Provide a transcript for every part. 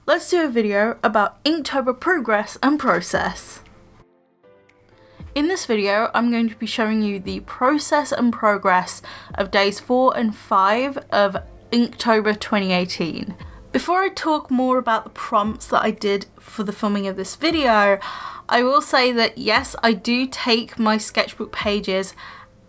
let's do a video about Inktober progress and process. In this video, I'm going to be showing you the process and progress of days 4 and 5 of Inktober 2018. Before I talk more about the prompts that I did for the filming of this video, I will say that yes, I do take my sketchbook pages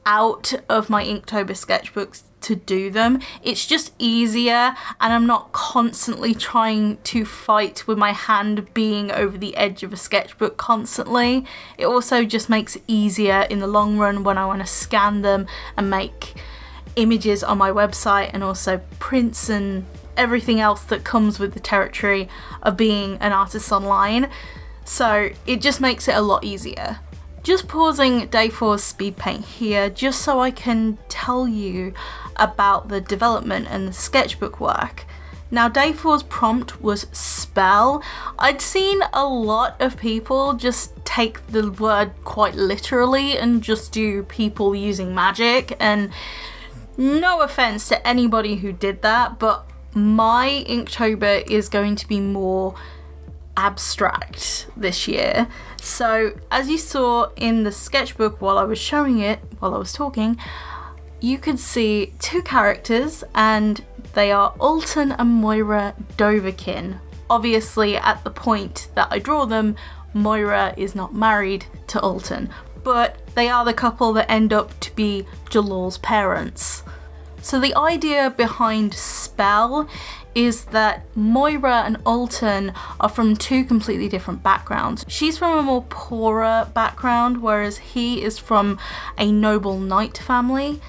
out of my Inktober sketchbooks to do them. It's just easier and I'm not constantly trying to fight with my hand being over the edge of a sketchbook constantly. It also just makes it easier in the long run when I want to scan them and make images on my website, and also prints and everything else that comes with the territory of being an artist online. So it just makes it a lot easier. Just pausing day 4's speed paint here just so I can tell you about the development and the sketchbook work. Now day 4's prompt was spell. I'd seen a lot of people just take the word quite literally and just do people using magic, and no offense to anybody who did that, but my Inktober is going to be more abstract this year. So as you saw in the sketchbook while I was showing it, while I was talking, you could see two characters and they are Alton and Moira Doverkin. Obviously at the point that I draw them, Moira is not married to Alton, but they are the couple that end up to be Jalal's parents. So the idea behind spell is that Moira and Alton are from two completely different backgrounds. She's from a more poorer background, whereas he is from a noble knight family.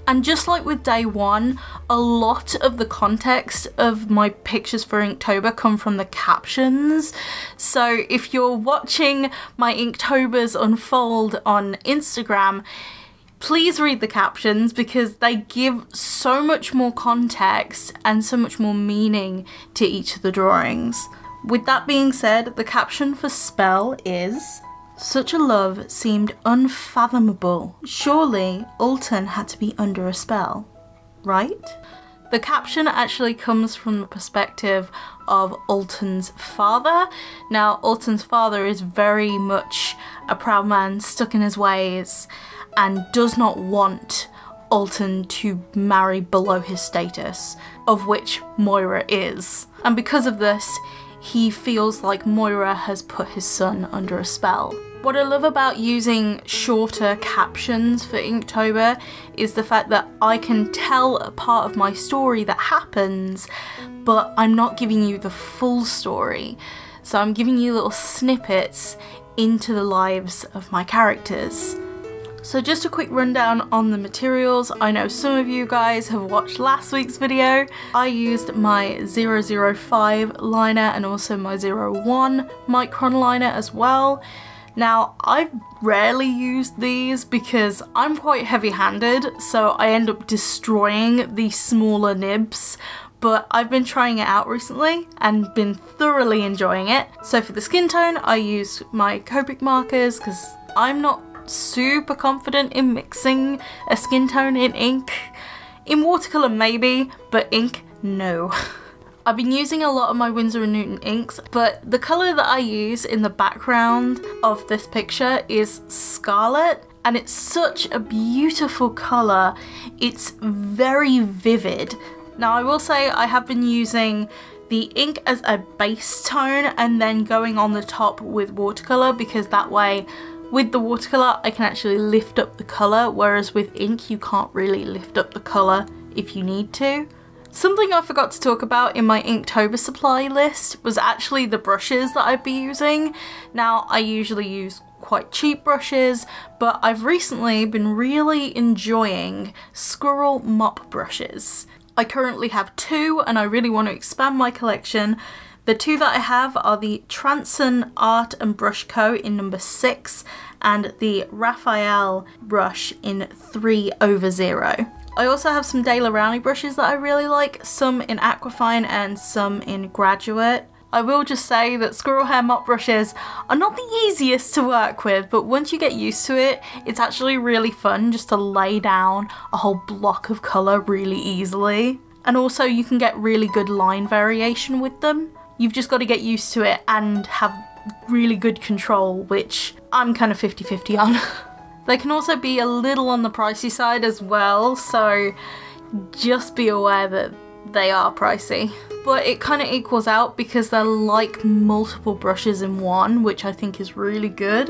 And just like with day 1, a lot of the context of my pictures for Inktober come from the captions. So if you're watching my Inktobers unfold on Instagram, please read the captions because they give so much more context and so much more meaning to each of the drawings. With that being said, the caption for spell is, "Such a love seemed unfathomable. Surely Alton had to be under a spell, right?" The caption actually comes from the perspective of Alton's father. Now, Alton's father is very much a proud man stuck in his ways and does not want Alton to marry below his status, of which Moira is. And because of this, he feels like Moira has put his son under a spell. What I love about using shorter captions for Inktober is the fact that I can tell a part of my story that happens, but I'm not giving you the full story. So I'm giving you little snippets into the lives of my characters. So just a quick rundown on the materials. I know some of you guys have watched last week's video. I used my 005 liner and also my 01 micron liner as well. Now, I've rarely used these because I'm quite heavy-handed, so I end up destroying the smaller nibs, but I've been trying it out recently and been thoroughly enjoying it. So for the skin tone, I used my Copic markers because I'm not super confident in mixing a skin tone in ink. In watercolour maybe, but ink, no. I've been using a lot of my Winsor & Newton inks, but the colour that I use in the background of this picture is Scarlet, and it's such a beautiful colour. It's very vivid. Now I will say I have been using the ink as a base tone and then going on the top with watercolour, because that way with the watercolour I can actually lift up the colour, whereas with ink you can't really lift up the colour if you need to. Something I forgot to talk about in my Inktober supply list was actually the brushes that I'd be using. Now, I usually use quite cheap brushes, but I've recently been really enjoying squirrel mop brushes. I currently have 2 and I really want to expand my collection. The 2 that I have are the Transon Art and Brush Co. in number 6 and the Raphael brush in 3/0. I also have some Daler Rowney brushes that I really like, some in Aquafine and some in Graduate. I will just say that squirrel hair mop brushes are not the easiest to work with, but once you get used to it, it's actually really fun just to lay down a whole block of colour really easily. And also you can get really good line variation with them. You've just got to get used to it and have really good control, which I'm kind of 50-50 on. They can also be a little on the pricey side as well, so just be aware that they are pricey. But it kind of equals out because they're like multiple brushes in one, which I think is really good.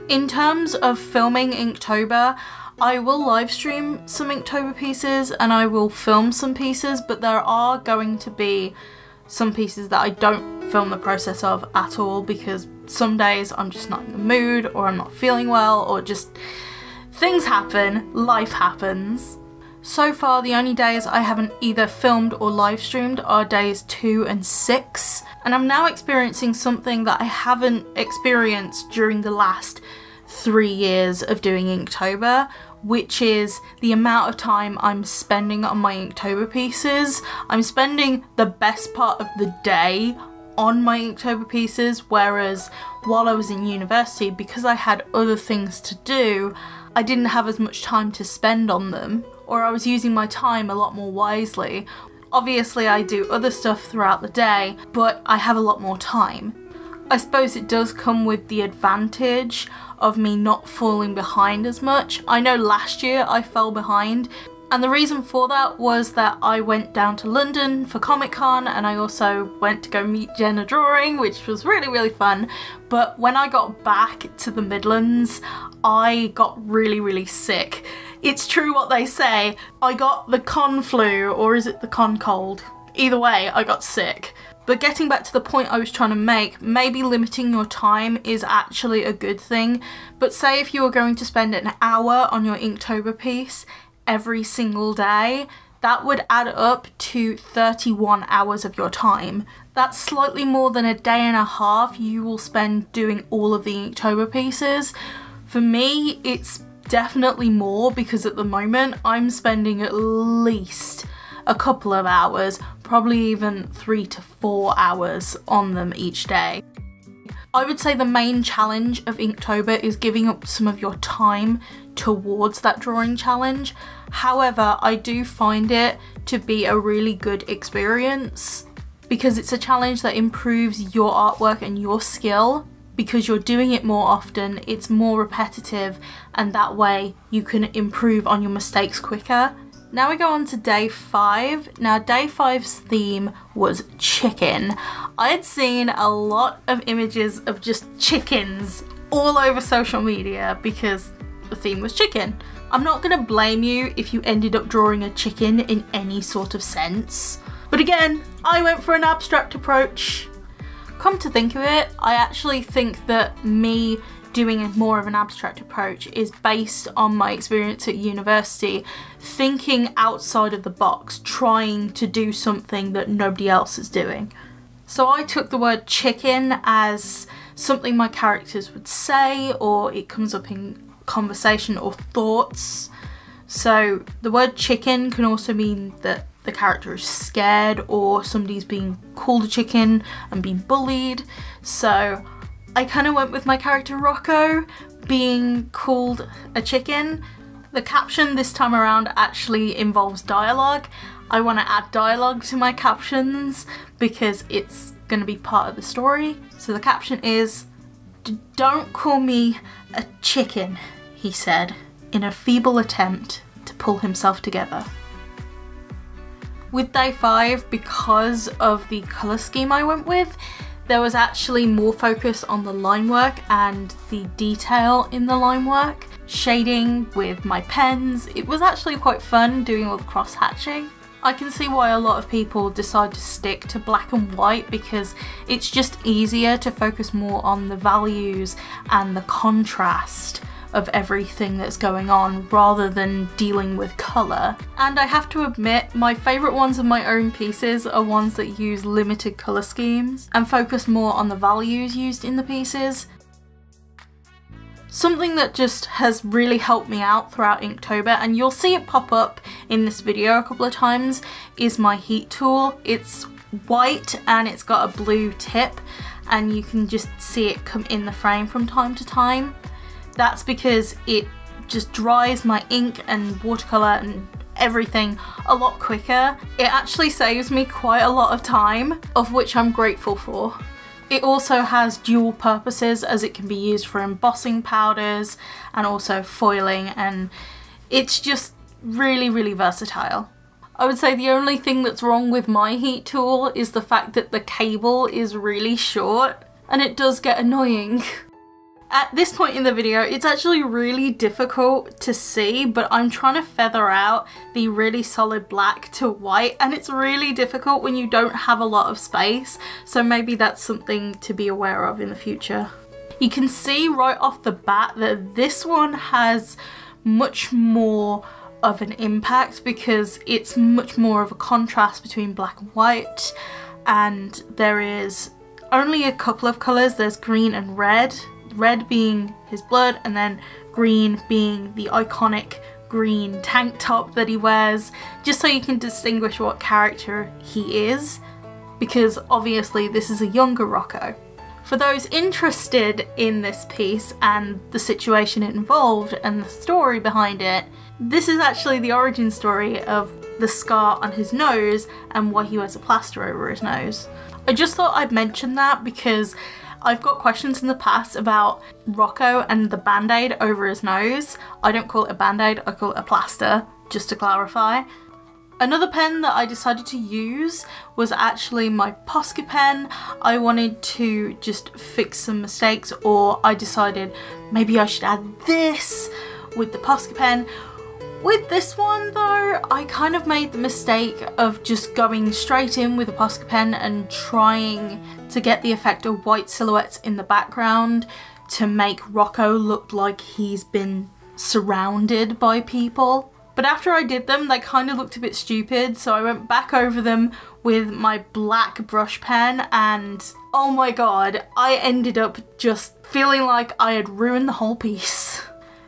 In terms of filming Inktober, I will live stream some Inktober pieces and I will film some pieces, but there are going to be some pieces that I don't film the process of at all because some days I'm just not in the mood, or I'm not feeling well, or just things happen, life happens. So far the only days I haven't either filmed or live streamed are days 2 and 6, and I'm now experiencing something that I haven't experienced during the last 3 years of doing Inktober, which is the amount of time I'm spending on my Inktober pieces. I'm spending the best part of the day on my Inktober pieces, whereas while I was in university, because I had other things to do, I didn't have as much time to spend on them, or I was using my time a lot more wisely. Obviously I do other stuff throughout the day, but I have a lot more time. I suppose it does come with the advantage of me not falling behind as much. I know last year I fell behind, and the reason for that was that I went down to London for Comic-Con, and I also went to go meet Jenna Drawing, which was really fun. But when I got back to the Midlands, I got really sick. It's true what they say, I got the con flu, or is it the con cold? Either way, I got sick. But getting back to the point I was trying to make, maybe limiting your time is actually a good thing. But say if you were going to spend an hour on your Inktober piece every single day, that would add up to 31 hours of your time. That's slightly more than a day and a half you will spend doing all of the Inktober pieces. For me, it's definitely more because at the moment I'm spending at least a couple of hours, probably even 3 to 4 hours on them each day. I would say the main challenge of Inktober is giving up some of your time towards that drawing challenge. However, I do find it to be a really good experience because it's a challenge that improves your artwork and your skill. Because you're doing it more often, it's more repetitive, and that way you can improve on your mistakes quicker. Now we go on to day 5. Now day 5's theme was chicken. I had seen a lot of images of just chickens all over social media because the theme was chicken. I'm not gonna blame you if you ended up drawing a chicken in any sort of sense. But again, I went for an abstract approach. Come to think of it, I actually think that me doing more of an abstract approach is based on my experience at university, thinking outside of the box, trying to do something that nobody else is doing. So I took the word chicken as something my characters would say, or it comes up in conversation or thoughts. So the word chicken can also mean that the character is scared, or somebody's being called a chicken and being bullied. So I kind of went with my character Rocco being called a chicken. The caption this time around actually involves dialogue. I want to add dialogue to my captions because it's going to be part of the story. So the caption is, "Don't call me a chicken," he said, in a feeble attempt to pull himself together. With day 5, because of the colour scheme I went with, there was actually more focus on the line work and the detail in the line work. Shading with my pens, it was actually quite fun doing all the cross hatching. I can see why a lot of people decide to stick to black and white because it's just easier to focus more on the values and the contrast of everything that's going on rather than dealing with colour. And I have to admit, my favourite ones of my own pieces are ones that use limited colour schemes and focus more on the values used in the pieces. Something that just has really helped me out throughout Inktober, and you'll see it pop up in this video a couple of times, is my heat tool. It's white and it's got a blue tip, and you can just see it come in the frame from time to time. That's because it just dries my ink and watercolour and everything a lot quicker. It actually saves me quite a lot of time, of which I'm grateful for. It also has dual purposes, as it can be used for embossing powders and also foiling, and it's just really versatile. I would say the only thing that's wrong with my heat tool is the fact that the cable is really short, and it does get annoying. At this point in the video, it's actually really difficult to see, but I'm trying to feather out the really solid black to white, and it's really difficult when you don't have a lot of space, so maybe that's something to be aware of in the future. You can see right off the bat that this one has much more of an impact because it's much more of a contrast between black and white, and there is only a couple of colours. There's green and red being his blood, and then green being the iconic green tank top that he wears, just so you can distinguish what character he is, because obviously this is a younger Rocco. For those interested in this piece and the situation it involved and the story behind it, this is actually the origin story of the scar on his nose and why he wears a plaster over his nose. I just thought I'd mention that because I've got questions in the past about Rocco and the band-aid over his nose. I don't call it a band-aid, I call it a plaster, just to clarify. Another pen that I decided to use was actually my Posca pen. I wanted to just fix some mistakes, or I decided maybe I should add this with the Posca pen. With this one though, I kind of made the mistake of just going straight in with a Posca pen and trying to get the effect of white silhouettes in the background to make Rocco look like he's been surrounded by people. But after I did them, they kind of looked a bit stupid, so I went back over them with my black brush pen, and oh my god, I ended up just feeling like I had ruined the whole piece.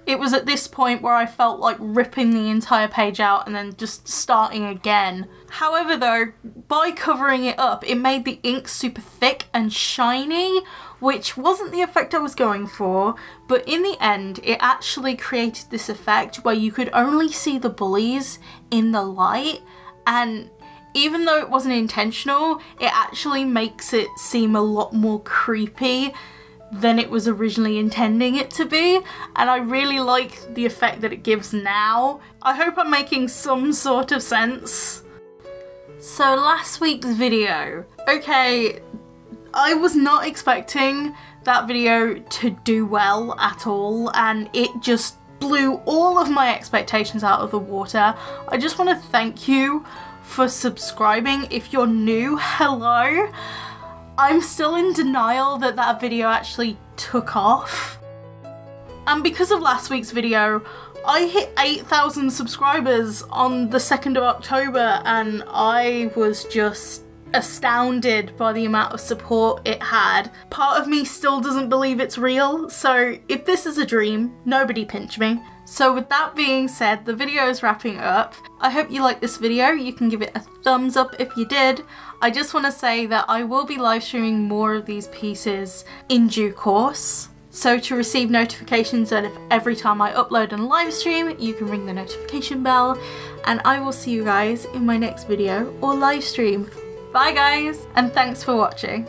It was at this point where I felt like ripping the entire page out and then just starting again. However though, by covering it up, it made the ink super thick and shiny, which wasn't the effect I was going for, but in the end it actually created this effect where you could only see the bullies in the light, and even though it wasn't intentional, it actually makes it seem a lot more creepy than it was originally intending it to be, and I really like the effect that it gives now. I hope I'm making some sort of sense. So last week's video. Okay, I was not expecting that video to do well at all, and it just blew all of my expectations out of the water. I just want to thank you for subscribing. If you're new, hello. I'm still in denial that that video actually took off. And because of last week's video, I hit 8,000 subscribers on the 2nd of October, and I was just astounded by the amount of support it had. Part of me still doesn't believe it's real, so if this is a dream, nobody pinch me. So with that being said, the video is wrapping up. I hope you liked this video. You can give it a thumbs up if you did. I just want to say that I will be live streaming more of these pieces in due course. So to receive notifications of every time I upload and live stream, you can ring the notification bell, and I will see you guys in my next video or live stream. Bye guys, and thanks for watching.